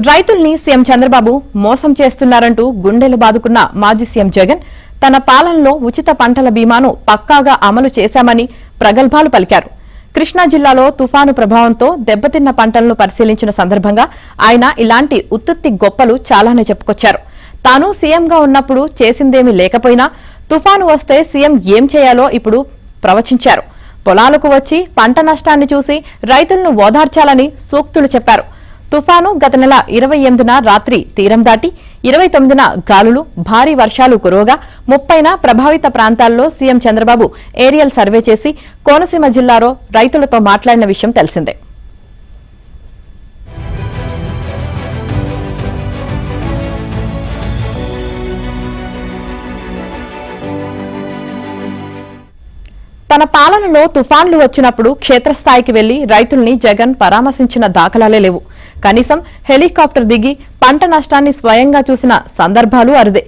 రైతుల్ని సీఎం చంద్రబాబు మోసం చేస్తున్నారంటూ గుండెలు బాదుకున్న మాజీ సీఎం జగన్ తన పాలనలో ఉచిత పంటల బీమాను పక్కాగా అమలు చేశామని ప్రగల్భాలు పలికారు. కృష్ణా జిల్లాలో తుఫాను ప్రభావంతో దెబ్బతిన్న పంటలను పరిశీలించిన సందర్భంగా ఆయన ఇలాంటి ఉత్తుత్తి గొప్పలు చాలానే చెప్పుకొచ్చారు. తాను సీఎంగా ఉన్నప్పుడు చేసిందేమీ లేకపోయినా తుఫాను వస్తే సీఎం ఏం చేయాలో ఇప్పుడు ప్రవచించారు. పొలాలకు వచ్చి పంట నష్టాన్ని చూసి రైతులను ఓదార్చాలని సూక్తులు చెప్పారు. తుఫాను గత నెల 28న రాత్రి తీరం దాటి 29న గాలులు భారీ వర్షాలు కురవగా 30న ప్రభావిత ప్రాంతాల్లో సీఎం చంద్రబాబు ఏరియల్ సర్వే చేసి కోనసీమ జిల్లాలో రైతులతో మాట్లాడిన విషయం తెలిసిందే. తన పాలనలో తుఫాన్లు వచ్చినప్పుడు క్షేత్రస్థాయికి వెళ్లి రైతుల్ని జగన్ పరామర్శించిన దాఖలాలే లేవు. కనీసం హెలికాప్టర్ దిగి పంట నష్టాన్ని స్వయంగా చూసిన సందర్భాలు అరుదే.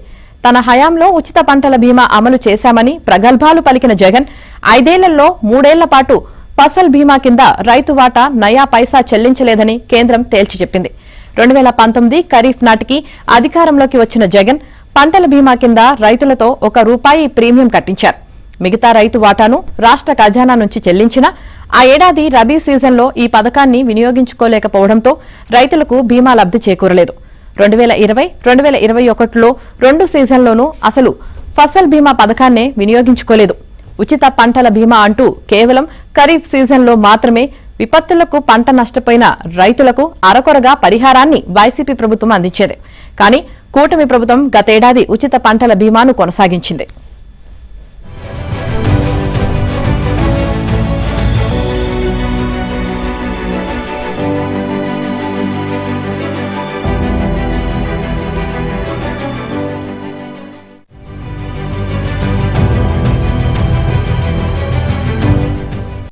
తన హయాంలో ఉచిత పంటల బీమా అమలు చేశామని ప్రగల్భాలు పలికిన జగన్ 5 ఏళ్లలో 3 ఏళ్ల పాటు ఫసల్ బీమా కింద రైతు వాటా నయా పైసా చెల్లించలేదని కేంద్రం తేల్చి చెప్పింది. 2019 ఖరీఫ్ నాటికి అధికారంలోకి వచ్చిన జగన్ పంటల బీమా కింద రైతులతో ₹1 ప్రీమియం కట్టించారు. మిగతా రైతు వాటాను రాష్ట్ర ఖజానా నుంచి చెల్లించినా ఆ ఏడాది రబీ సీజన్లో ఈ పథకాన్ని వినియోగించుకోలేకపోవడంతో రైతులకు బీమా లబ్ది చేకూరలేదు. 2020, 2021లో 2 సీజన్లోనూ అసలు ఫసల్ బీమా పథకాన్నే వినియోగించుకోలేదు. ఉచిత పంటల బీమా అంటూ కేవలం ఖరీఫ్ సీజన్లో మాత్రమే విపత్తులకు పంట నష్టపోయిన రైతులకు అరకొరగా పరిహారాన్ని వైసీపీ ప్రభుత్వం అందించేది. కానీ కూటమి ప్రభుత్వం గతేడాది ఉచిత పంటల బీమాను కొనసాగించింది.